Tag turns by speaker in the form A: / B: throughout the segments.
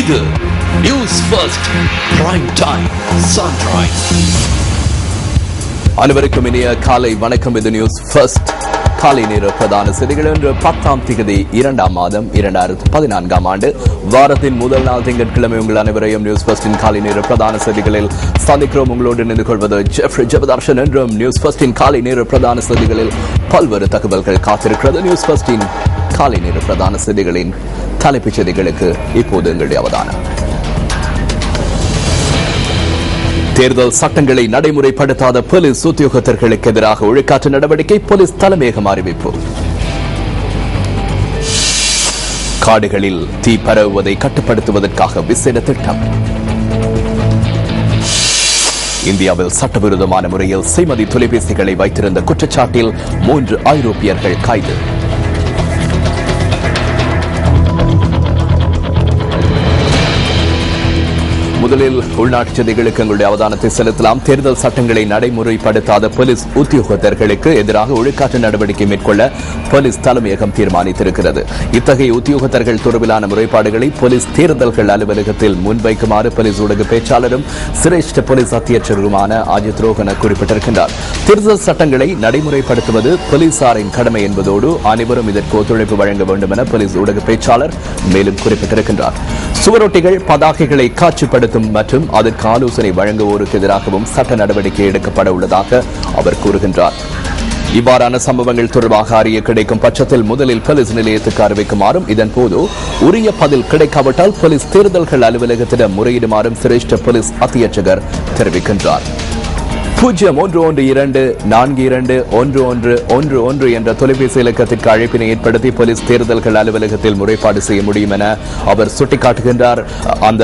A: இது news first prime time sunrise. அனைவருக்கும் இனிய காலை வணக்கம். இது நியூஸ் ஃபர்ஸ்ட் காலை நேர பிரதான செய்திகள். இன்று 10ஆம் தேதி 2ஆம் மாதம் 2014ஆம் ஆண்டு வாரத்தின் முதல் நாள் திங்கட்கிழமை. உங்கள் அனைவரையும் நியூஸ் ஃபர்ஸ்டின் காலை நேர பிரதான செய்திகளில் சந்திக்கிறோம். உங்களோடு இணைந்து கொள்வது ஜெஃப்ரி ஜெபதர்ஷன். என்றும் நியூஸ் ஃபர்ஸ்டின் காலை நேர பிரதான செய்திகளில் பல்வேறு தகவல்கள் காத்திருக்கிறது. நியூஸ் ஃபர்ஸ்டின் காலை நேர பிரதான செய்திகளின் தலைப்புச் செய்திகளுக்கு இப்போது எங்களுடைய அவதானம். தேர்தல் சட்டங்களை நடைமுறைப்படுத்தாத போலீஸ் உத்தியோகத்தர்களுக்கு எதிராக ஒழுக்காற்று நடவடிக்கை, போலீஸ் தலைமையகம் அறிவிப்பு. காடுகளில் தீ பரவுவதை கட்டுப்படுத்துவதற்காக விசேட திட்டம். இந்தியாவில் சட்டவிரோதமான முறையில் செய்மதி தொலைபேசிகளை வைத்திருந்த குற்றச்சாட்டில் 3 ஐரோப்பியர்கள் கைது. முதலில் உள்நாட்டு செய்திகளுக்கு எங்களுடைய அவதானத்தை செலுத்தலாம். தேர்தல் சட்டங்களை நடைமுறைப்படுத்தாத போலீஸ் உத்தியோகத்தர்களுக்கு எதிராக ஒழுக்காற்று நடவடிக்கை மேற்கொள்ள போலீஸ் தலைமையகம் தீர்மானித்திருக்கிறது. இத்தகைய உத்தியோகத்தர்கள் தொடர்பிலான முறைப்பாடுகளை போலீஸ் தேர்தல்கள் அலுவலகத்தில் முன்வைக்குமாறு போலீஸ் ஊடக பேச்சாளரும் சிரேஷ்ட போலீஸ் அத்தியட்சருமான அஜித் ரோஹன குறிப்பிட்டிருக்கின்றார். தேர்தல் சட்டங்களை நடைமுறைப்படுத்துவது போலீசாரின் கடமை என்பதோடு அனைவரும் இதற்கு ஒத்துழைப்பு வழங்க வேண்டும் என போலீஸ் ஊடக பேச்சாளர் மேலும் குறிப்பிட்டிருக்கின்றார். சுவரொட்டிகள், பதாகைகளை காட்சிப்படுத்தும் மற்றும் அதற்கு ஆலோசனை வழங்குவோருக்கு எதிராகவும் சட்ட நடவடிக்கை எடுக்கப்பட உள்ளதாக அவர் கூறுகின்றார். இவ்வாறான சம்பவங்கள் தொடர்பாக அறிய கிடைக்கும் பட்சத்தில் முதலில் போலீஸ் நிலையத்துக்கு அறிவிக்குமாறும், இதன் போது உரிய பதில் கிடைக்காவிட்டால் போலீஸ் தேர்தல்கள் அலுவலகத்திடம் முறையிடுமாறும் சிரேஷ்ட போலீஸ் அத்தியட்சகர் தெரிவிக்கின்றார். 0112421111 என்ற தொலைபேசி இலக்கத்திற்கு அழைப்பினை ஏற்படுத்தி போலீஸ் தேர்தல்கள் அலுவலகத்தில் முறைப்பாடு செய்ய முடியும் என அவர் சுட்டிக்காட்டுகின்றார். அந்த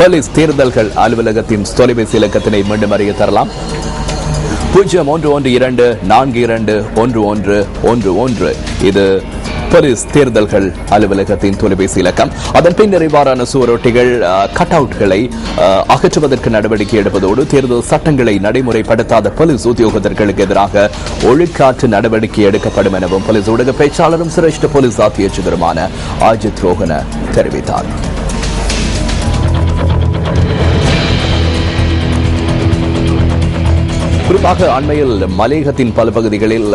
A: போலீஸ் தேர்தல்கள் அலுவலகத்தின் தொலைபேசி இலக்கத்தினை மீண்டும் அறிய தரலாம். 0112421111 இது போலீஸ் தேர்தல்கள் அலுவலகத்தின் தொலைபேசி இலக்கம். அதன் பின்னர் இவ்வாறான சுவரொட்டிகள், கட் அவுட்களை அகற்றுவதற்கு நடவடிக்கை எடுப்பதோடு தேர்தல் சட்டங்களை நடைமுறைப்படுத்தாத போலீஸ் உத்தியோகத்தர்களுக்கு எதிராக ஒழுக்காற்று நடவடிக்கை எடுக்கப்படும் எனவும் போலீஸ் ஊடக பேச்சாளரும் சிரேஷ்ட போலீஸ் அத்தியட்சகருமான அஜித் ரோஹன தெரிவித்தார். குறிப்பாக அண்மையில் மலேகத்தின் பல பகுதிகளில்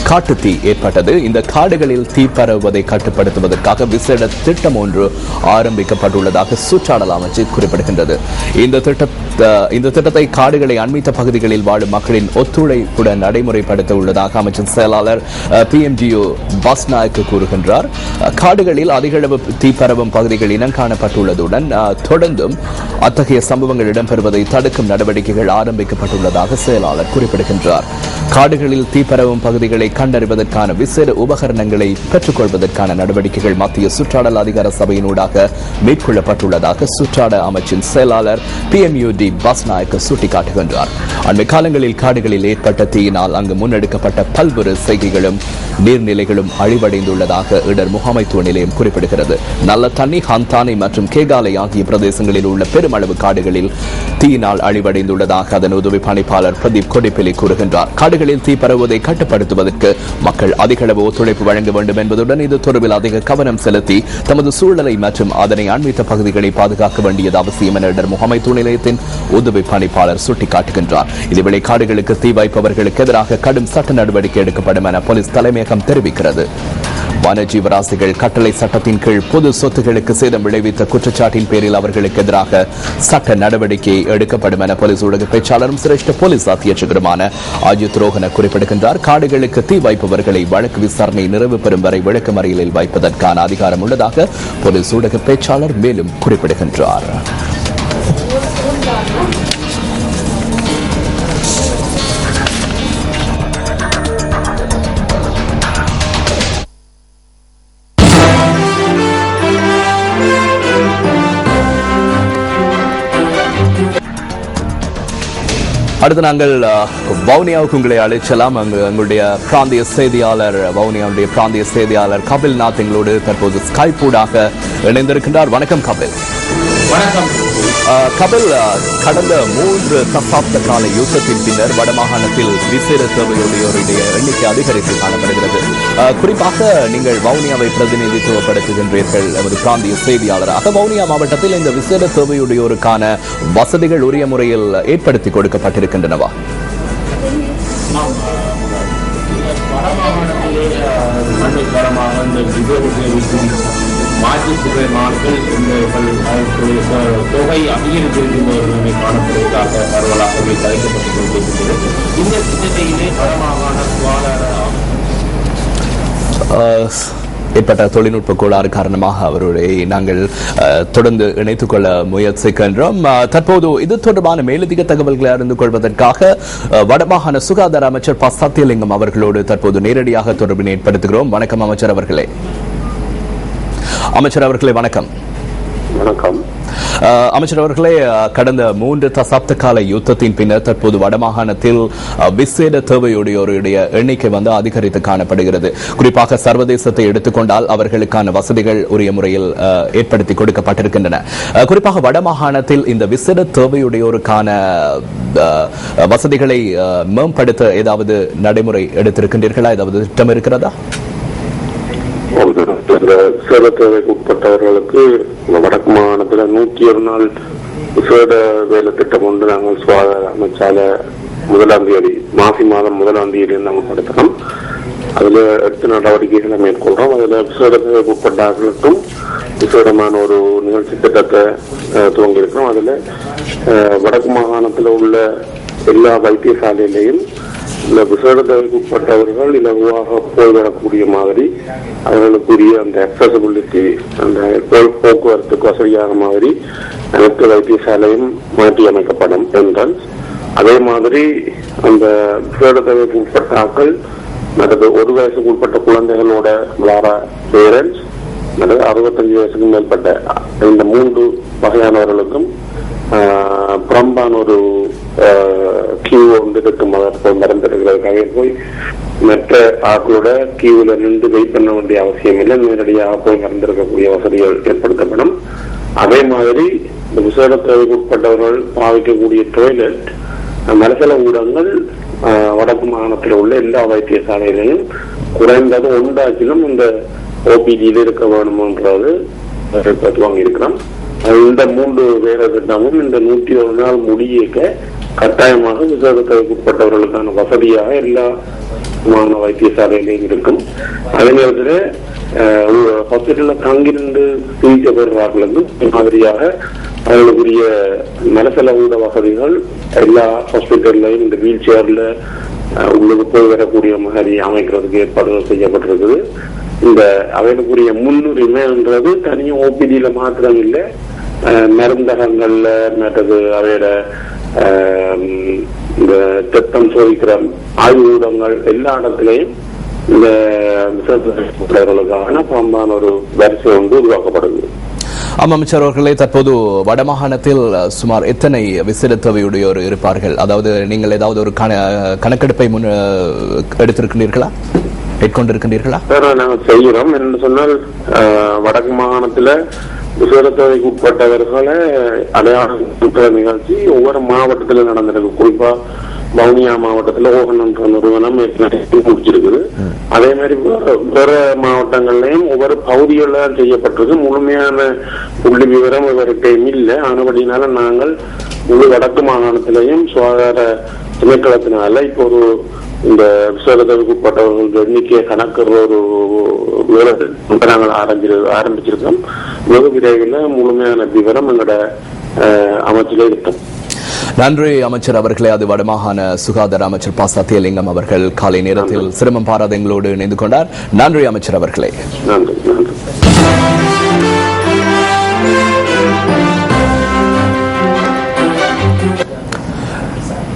A: காட்டுத்தீ ஏற்பட்டது. இந்த காடுகளில் தீ பரவுவதை கட்டுப்படுத்துவதற்காக விசேட திட்டம் ஒன்று ஆரம்பிக்கப்பட்டுள்ளதாக சுற்றாடல் அமைச்சு குறிப்பிடுகின்றது. இந்த திட்டத்தை காடுகளை அண்மித்த பகுதிகளில் வாழும் மக்களின் ஒத்துழைப்புடன் நடைமுறைப்படுத்த உள்ளதாக அமைச்சின் செயலாளர் PMGO பஸ்நாயக் கூறுகின்றார். காடுகளில் அதிகளவு தீ பரவும் பகுதிகள் இனம் காணப்பட்டுள்ளதுடன் தொடர்ந்தும் அத்தகைய சம்பவங்கள் இடம்பெறுவதை தடுக்கும் நடவடிக்கைகள் ஆரம்பிக்கப்பட்டுள்ளதாக செயலாளர் குறிப்பிடுகின்றார். காடுகளில் தீ பரவும் பகுதிகளை கண்டறிவதற்கான விசேட உபகரணங்களை பெற்றுக்கொள்வதற்கான நடவடிக்கைகள் மத்திய சுற்றாடல் அதிகார சபையினூடாக மேற்கொள்ளப்பட்டுள்ளதாக சுற்றாட அமைச்சின் செயலாளர் PMUD பஸ்நாயக் சுட்டிக்காட்டுகின்றார். அண்மை காலங்களில் காடுகளில் ஏற்பட்ட தீயினால் அங்கு முன்னெடுக்கப்பட்ட பல்வேறு செய்கைகளும் நீர்நிலைகளும் அழிவடைந்துள்ளதாக இடர் முகாமைத்துவ நிலையம் குறிப்பிடுகிறது. நல்ல தண்ணி, ஹந்தானை மற்றும் கேகாலை ஆகிய பிரதேசங்களில் உள்ள பெருமளவு காடுகளில் தீயினால் அழிவடைந்துள்ளதாக அதன் உதவி பணிப்பாளர் பிரதீப் கொடிப்பிலி கூறுகின்றார். காடுகளில் தீ பரவுவதை கட்டுப்படுத்துவதற்கு மக்கள் அதிக அளவு ஒத்துழைப்பு வழங்க வேண்டும் என்பதுடன் இது தொடர்பில் அதிக கவனம் செலுத்தி தமது சூழலை மற்றும் அதனை அண்மித்த பகுதிகளை பாதுகாக்க வேண்டியது அவசியம் என இடர் முகாமைத்துவ நிலையத்தின் உதவி பணிப்பாளர் சுட்டிக்காட்டுகின்றார். இதேவேளை காடுகளுக்கு தீ வைப்பவர்களுக்கு எதிராக கடும் சட்ட நடவடிக்கை எடுக்கப்படும் என போலீஸ் தலைமையகம் தெரிவிக்கிறது. வனஜீவராசிகள் கட்டளை சட்டத்தின் கீழ் பொது சொத்துகளுக்கு சேதம் விளைவித்த குற்றச்சாட்டின் பேரில் அவர்களுக்கு எதிராக சட்ட நடவடிக்கை எடுக்கப்படும் என போலீஸ் ஊடக பேச்சாளரும் சிரேஷ்ட போலீஸ் அத்தியட்சகருமான அஜித் ரோஹன குறிப்பிடுகின்றார். காடுகளுக்கு தீ வைப்பவர்களை வழக்கு விசாரணை நிறைவு பெறும் வரை விளக்கமறியலில் வைப்பதற்கான அதிகாரம் உள்ளதாக போலீஸ் ஊடக பேச்சாளர் மேலும் குறிப்பிடுகின்றார். அடுத்து நாங்கள் வவுனியாவுக்கு உங்களை அழைச்சலாம். எங்களுடைய பிராந்திய செய்தியாளர், வவுனியாவுடைய பிராந்திய செய்தியாளர் கபில் நாத் எங்களோடு தற்போது ஸ்கைப் ஊடாக இணைந்திருக்கின்றார். வணக்கம் கபில்.
B: வணக்கம்
A: கபில். கடந்த 3 தசாப்த கால யுத்தத்தின் பின்னர் வடமாகாணத்தில் விசேட தேவையுடையோருடைய எண்ணிக்கை அதிகரித்து காணப்படுகிறது. குறிப்பாக நீங்கள் வவுனியாவை பிரதிநிதித்துவப்படுத்துகின்றீர்கள் எமது பிராந்திய செய்தியாளராக. வவுனியா மாவட்டத்தில் இந்த விசேட தேவையுடையோருக்கான வசதிகள் உரிய முறையில் ஏற்படுத்தி கொடுக்கப்பட்டிருக்கின்றனவா?
B: மாற்றுத்திறனாளிகள் இந்த தொகை அதிகரித்திருக்கின்றவர்களை காணப்படுவதாக பரவலாகவே கலைக்கப்பட்டுக் கொண்டிருக்கிறது. இந்த திட்டத்திலே வடமாகாண சுகாதார
A: ஏற்பட்ட தொழில்நுட்ப கோளாறு காரணமாக அவருடைய நாங்கள் தொடர்ந்து இணைத்துக் கொள்ள முயற்சிக்கின்றோம். தற்போது இது தொடர்பான மேலதிக தகவல்களை அறிந்து கொள்வதற்காக வடமாகாண சுகாதார அமைச்சர் ப. சத்தியலிங்கம் அவர்களோடு தற்போது நேரடியாக தொடர்பினை ஏற்படுத்துகிறோம். வணக்கம் அமைச்சர் அவர்களே. அமைச்சர் அவர்களே வணக்கம்.
C: வணக்கம்
A: அமைச்சர் அவர்களே, கடந்த 3 தசாப்த கால யுத்தத்தின் பின்னர் தற்போது வடமாகாணத்தில் விசேட தேவையுடையோருடைய எண்ணிக்கை அதிகரித்து காணப்படுகிறது. குறிப்பாக சர்வதேசத்தை எடுத்துக்கொண்டால் அவர்களுக்கான வசதிகள் உரிய முறையில் ஏற்படுத்தி கொடுக்கப்பட்டிருக்கின்றன. குறிப்பாக வடமாகாணத்தில் இந்த விசேட தேவையுடையோருக்கான வசதிகளை மேம்படுத்த ஏதாவது நடைமுறை எடுத்திருக்கின்றீர்களா? ஏதாவது திட்டம் இருக்கிறதா?
C: விசேட தேவைக்கு உட்பட்டவர்களுக்கு வடக்கு மாகாணத்தில் 101 நாள் விசேட வேலை திட்டம் ஒன்று நாங்கள் சுகாதார அமைச்சால 1ஆம் தேதி மாசி மாதம் 1ஆம் தேதி அமல்படுத்தணும். அதுல 8 நடவடிக்கைகளை மேற்கொள்றோம். அதுல விசேட தேவைக்கு உட்பட்டவர்களுக்கும் விசேடமான ஒரு நிகழ்ச்சி திட்டத்தை துவங்கி இருக்கிறோம். அதுல வடக்கு மாகாணத்தில் உள்ள எல்லா வைத்தியசாலையிலையும் இந்த விசேட தேவைக்கு உட்பட்டவர்கள் இலகுவாக போய் வரக்கூடிய மாதிரி அவர்களுக்குரிய அந்த அக்சசபிலிட்டி, அந்த போக்குவரத்துக்கு வசதியான மாதிரி அனைத்து வைத்தியசாலையும் மாற்றி அமைக்கப்படும் என்றால், அதே மாதிரி அந்த விசேட தேவைக்கு உட்பட்ட ஆட்கள் அல்லது 1 வயசுக்கு உட்பட்ட குழந்தைகளோட வர பேரண்ட்ஸ் அல்லது 65 வயசுக்கு மேற்பட்ட இந்த 3 வகையானவர்களுக்கும் புறம்பான ஒரு கியூ மறந்துடுகிறதுக்காக போய் மற்ற ஆட்களோட கியூல நின்று வெயிட் பண்ண வேண்டிய அவசியம் இல்லை. நேரடியாக போய் மறந்திருக்கக்கூடிய வசதிகள் ஏற்படுத்தப்படும். அதே மாதிரி இந்த விசேட தேவைக்கு உட்பட்டவர்கள் பாவிக்கக்கூடிய டாய்லெட் மலசல ஊடகங்கள் வடக்கு மாகாணத்தில் உள்ள எல்லா வைத்தியசாலைகளையும் குறைந்தது 1 இந்த ஓபிடியில் இருக்க வேணும்ன்றது துவங்கி இருக்கிறோம். இந்த 3 வேலை திட்டமும் இந்த 101 நாள் முடியக்க கட்டாயமாக விசேட தேவைக்கு உட்பட்டவர்களுக்கான வசதியாக எல்லா வைத்தியசாலையிலையும் இருக்கும். அதே நேரத்தில் ஹாஸ்பிட்டல்ல தங்கிருந்து சிகிச்சை பெறுவார்களுக்கு மாதிரியாக அவர்களுக்குரிய மலசல ஊட வசதிகள் எல்லா ஹாஸ்பிட்டல்லையும் இந்த வீல் சேர்ல உள்ளுக்கு போய் வரக்கூடிய மாதிரி அமைக்கிறதுக்கு ஏற்பாடுகள் செய்யப்பட்டிருக்குது. இந்த அவைகளுக்குரிய முன்னுரிமைன்றது தனியும் ஓபிடியில மாத்திரம் இல்லை, மருந்தகங்கள்ல மற்றது அவையோட இந்த திட்டம் சோதிக்கிற ஆய்வு ஊடகங்கள் எல்லா இடத்திலையும் இந்த விசேஷர்களுக்கான பம்பான ஒரு வரிசை உருவாக்கப்படுது.
A: அமைச்சர் அவர்களே, தற்போது வடமாகாணத்தில் சுமார் எத்தனை விசேட தேவையுடையோர் இருப்பார்கள்? அதாவது நீங்கள் ஏதாவது ஒரு கணக்கெடுப்பை எடுத்திருக்கிறீர்களா, மேற்கொண்டிருக்கின்றீர்களா?
C: நாங்கள் செய்கிறோம். என்று சொன்னால் வடக்கு மாகாணத்துல விசேட தேவைக்கு உட்பட்டவர்களை அடையாளம் நிகழ்ச்சி ஒவ்வொரு மாவட்டத்திலும் நடந்திருக்கு. குறிப்பா வவுனியா மாவட்டத்துல ஓகன் என்ற நிறுவனம் முடிச்சிருக்குது. அதே மாதிரி வேற மாவட்டங்கள்லயும் ஒவ்வொரு பகுதிகளில் செய்யப்பட்டிருக்கு. முழுமையான புள்ளி விவரம் இவர்கிட்டையும் இல்லை. ஆனபடினால நாங்கள் முழு வடக்கு மாகாணத்திலையும் சுகாதார திணைக்களத்தினால இப்போ ஒரு இந்த விசேட தேவைக்கு உட்பட்டவர்கள் எண்ணிக்கையை கணக்குற ஒரு வேலை நாங்கள் ஆரம்பிச்சிருக்கோம். வெகு விரைவில் முழுமையான விவரம் எங்களோட அமைச்சிலே இருக்கும்.
A: நன்றி அமைச்சர் அவர்களே. அது வடமாகாண சுகாதார அமைச்சர் ப. சத்தியலிங்கம் அவர்கள் காலை நேரத்தில் சிரமம் பாராத எங்களோடு இணைந்து கொண்டார். நன்றி அமைச்சர் அவர்களே.
C: நன்றி.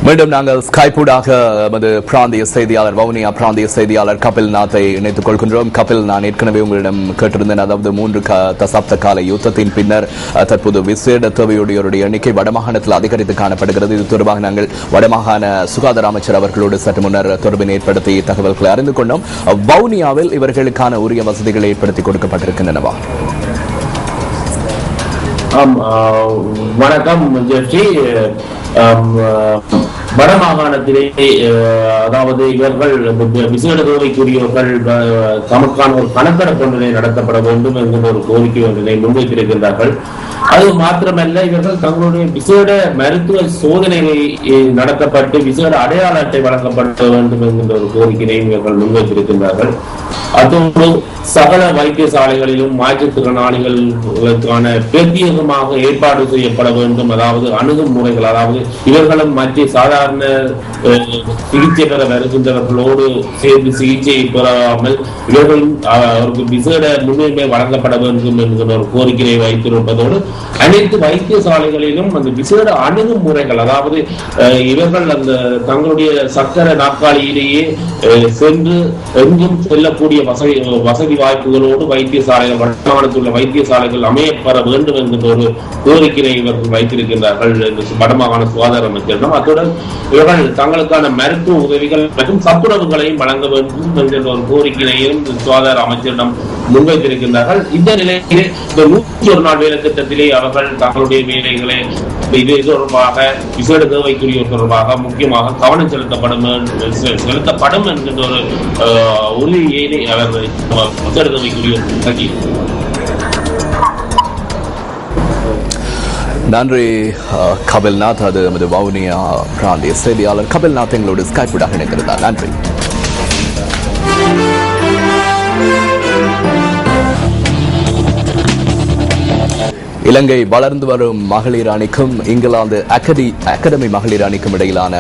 A: மீண்டும் நாங்கள் ஸ்கைப்பூடாக எமது பிராந்திய செய்தியாளர் வவுனியா பிராந்திய செய்தியாளர் கபில் நாத்தை இணைத்துக் கொள்கின்றோம். கபில், நான் ஏற்கனவே உங்களிடம் கேட்டிருந்தேன், அதாவது 3 தசாப்த கால யுத்தத்தின் பின்னர் தற்போது விசேட தேவையுடையோருடைய எண்ணிக்கை வடமாகாணத்தில் அதிகரித்து காணப்படுகிறது. இது தொடர்பாக நாங்கள் வடமாகாண சுகாதார அமைச்சர் அவர்களோடு சற்று முன்னர் தொடர்பினை ஏற்படுத்தி தகவல்களை அறிந்து கொண்டோம். வவுனியாவில் இவர்களுக்கான உரிய வசதிகள் ஏற்படுத்தி கொடுக்கப்பட்டிருக்கின்றனவா?
B: வணக்கம் ஜெஃப்ரி. வடமாகாணத்திலே அதாவது இவர்கள் விசேட தேவைக்குரியவர்கள் தமக்கான ஒரு கணக்கெடுப்பு ஒன்றினை நடத்தப்பட வேண்டும் என்கின்ற ஒரு கோரிக்கை ஒன்றினை முன்வைத்திருக்கின்றார்கள். அது மாத்திரமல்ல, இவர்கள் தங்களுடைய விசேட மருத்துவ சோதனைகளை நடத்தப்பட்டு விசேட அடையாள அட்டை வழங்கப்பட வேண்டும் என்கின்ற ஒரு கோரிக்கையை இவர்கள் முன்வைத்திருக்கின்றார்கள். அதோடு சகல வைத்தியசாலைகளிலும் மாற்றுத்திறனாளிகளுக்கான பிரத்யேகமாக ஏற்பாடு செய்யப்பட வேண்டும். அதாவது அணுகுமுறைகள், அதாவது இவர்களும் மற்ற சாதாரண சிகிச்சை பெற வருகின்றவர்களோடு சேர்ந்து சிகிச்சையை பெறாமல் இவர்களும் அவருக்கு விசேட முன்னுரிமை வழங்கப்பட வேண்டும் என்கிற ஒரு கோரிக்கையை வைத்திருப்பதோடு அனைத்து வைத்தியசாலைகளிலும் அந்த விசேட அணுகுமுறைகள், அதாவது இவர்கள் அந்த தங்களுடைய சக்கர நாற்காலியிலேயே சென்று எங்கும் செல்லக்கூடிய வசதி வாய்ப்புகளோடு வைத்தியசாலைகள் வடமாகாணத்தில் உள்ள வைத்தியசாலைகள் அமையப்பெற வேண்டும் என்கின்ற ஒரு கோரிக்கையை இவர்கள் வைத்திருக்கின்றார்கள் வடமாகாண சுகாதார அமைச்சரிடம். அத்துடன் இவர்கள் தங்களுக்கான மருத்துவ உதவிகள் மற்றும் சத்துணவுகளையும் வழங்க வேண்டும் என்கின்ற ஒரு கோரிக்கையையும் சுகாதார அமைச்சரிடம் முன்வைத்திருக்கின்றார்கள். இந்த நிலையிலே இந்த 101 நாள் வேலை திட்டத்திலே அவர்கள் தங்களுடைய வேலைகளை இது தொடர்பாக விசேட தேவைக்குரிய தொடர்பாக முக்கியமாக கவனம் செலுத்தப்படும் என்கின்ற ஒரு உறுதியை அவர்கள் விசேட தேவைக்குரிய
A: நன்றி கபில்நாத். அது நமது வவுனியா பிராந்திய செய்தியாளர் கபில்நாத் எங்களோடு ஸ்கைப்பூடாக இணைந்திருந்தார். நன்றி. இலங்கை வளர்ந்து வரும் மகளிர் அணிக்கும் இங்கிலாந்து அகாடமி மகளிர் அணிக்கும் இடையிலான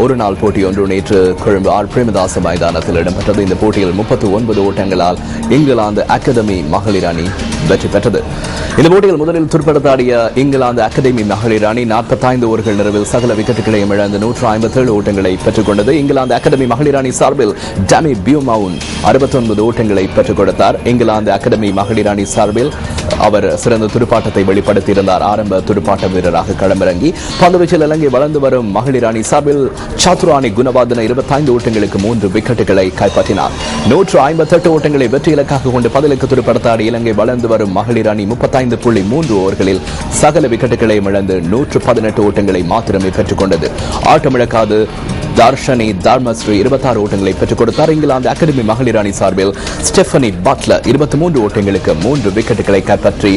A: ஒரு நாள் போட்டி ஒன்று நேற்று கொழும்பு ஆர் பிரேமதாச மைதானத்தில் இடம்பெற்றது. இந்த போட்டியில் 39 ஓட்டங்களால் இங்கிலாந்து அகாடமி மகளிர் அணி வெற்றி பெற்றது. இந்த போட்டியில் முதலில் துடுப்படுத்தாடிய இங்கிலாந்து அகாடமி மகளிர் அணி 45 ஓவர்கள் நிறைவில் சகல விக்கெட்டுகளையும் இழந்து 157 ஓட்டங்களை பெற்றுக் கொண்டது. இங்கிலாந்து அகாடமி மகளிர் அணி சார்பில் டேமி பியூமவுன் 69 ஓட்டங்களை பெற்றுக் கொடுத்தார். இங்கிலாந்து அகாடமி மகளிர் அணி சார்பில் அவர் சிறந்த துடுப்பாட்டத்தை வெளிப்படுத்தியிருந்தார். ஆரம்ப துடுப்பாட்ட வீரராக களமிறங்கி பந்துவீச்சில் இலங்கை வளர்ந்து வரும் மகளிர் அணி சார்பில் சாத்துராணி குணவாதன 25 ஓட்டங்களுக்கு 3 விக்கெட்டுகளை கைப்பற்றினார். 158 ஓட்டங்களை வெற்றி இலக்காக கொண்டு பதிலுக்கு துடுப்படுத்தாடி இலங்கை வளர்ந்து வரும் மகளிர் அணி 35.3 ஓவர்களில் சகல விக்கெட்டுகளையும் இழந்து 118 ஓட்டங்களை மாத்திரமே பெற்றுக் கொண்டது. ஆட்டமிழக்காது தர்ஷனி தர்மஸ்ரீ 26 ஓட்டங்களை பெற்றுக் கொடுத்தார். இங்கிலாந்து அகாடமி மகளிர் அணி சார்பில் ஸ்டெஃபனி பட்லர் 23 ஓட்டங்களுக்கு 3 விக்கெட்டுகளை கைப்பற்றி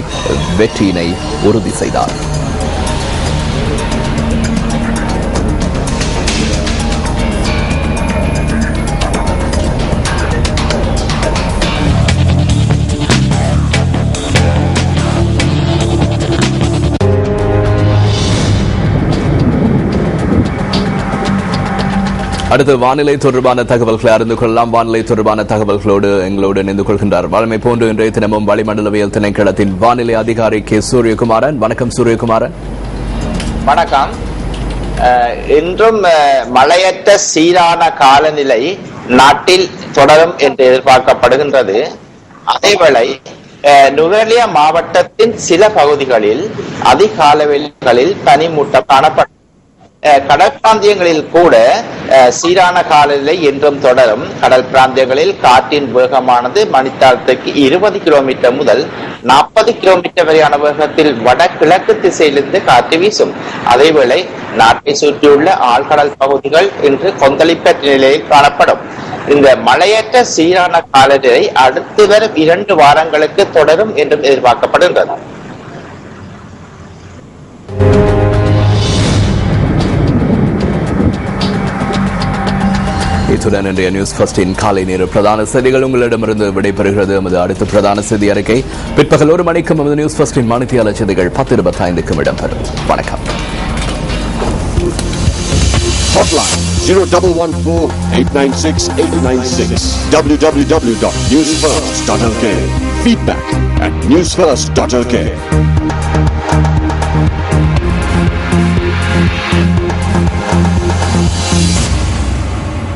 A: வெற்றியினை உறுதி செய்தார். அடுத்து வானிலை தொடர்பான தகவல்களை அறிந்து கொள்ளலாம். வானிலை தொடர்பான தகவல்களோடு எங்களோடு இணைந்து கொள்கின்றார் வழமை போன்று இன்றைய தினமும் வளிமண்டலவியல் திணைக்களத்தின் வானிலை அதிகாரி கே சூரியகுமாரன். வணக்கம் சூரியகுமாரன்.
D: வணக்கம். இன்றும் மழையற்ற சீரான காலநிலை நாட்டில் தொடரும் என்று எதிர்பார்க்கப்படுகின்றது. அதேவேளை நுவரெலியா மாவட்டத்தின் சில பகுதிகளில் அதிகால வேளைகளில் பனிமூட்டம் காணப்படும். கடல் பிராந்தியங்களில் கூட சீரான காலநிலை என்றும் தொடரும். கடல் பிராந்தியங்களில் காற்றின் வேகமானது மணித்தாரத்துக்கு 20 கிலோமீட்டர் முதல் 40 கிலோமீட்டர் வரையான வேகத்தில் வடகிழக்கு திசையிலிருந்து காற்று வீசும். அதேவேளை நாட்டை சுற்றியுள்ள ஆழ்கடல் பகுதிகள் இன்று கொந்தளிப்பற்ற நிலையில் காணப்படும். இந்த மழையற்ற சீரான காலநிலை அடுத்து வரும் 2 வாரங்களுக்கு தொடரும் என்றும் எதிர்பார்க்கப்படுகின்றது.
A: இத்துடன் இன்றைய நியூஸ் ஃபர்ஸ்டின் காலை நேர பிரதான செய்திகள் உங்களிடமிருந்து விடைபெறுகிறது. நமது அடுத்த பிரதான செய்தி அறிக்கை பிற்பகல் 1 மணிக்கு நமது நியூஸ் ஃபர்ஸ்டின் மணித்தியால செய்திகள் 10:25க்கும் இடம்பெறும். வணக்கம்.
E: Hotline 0114-896-896 www.newsfirst.lk. Feedback at newsfirst.lk.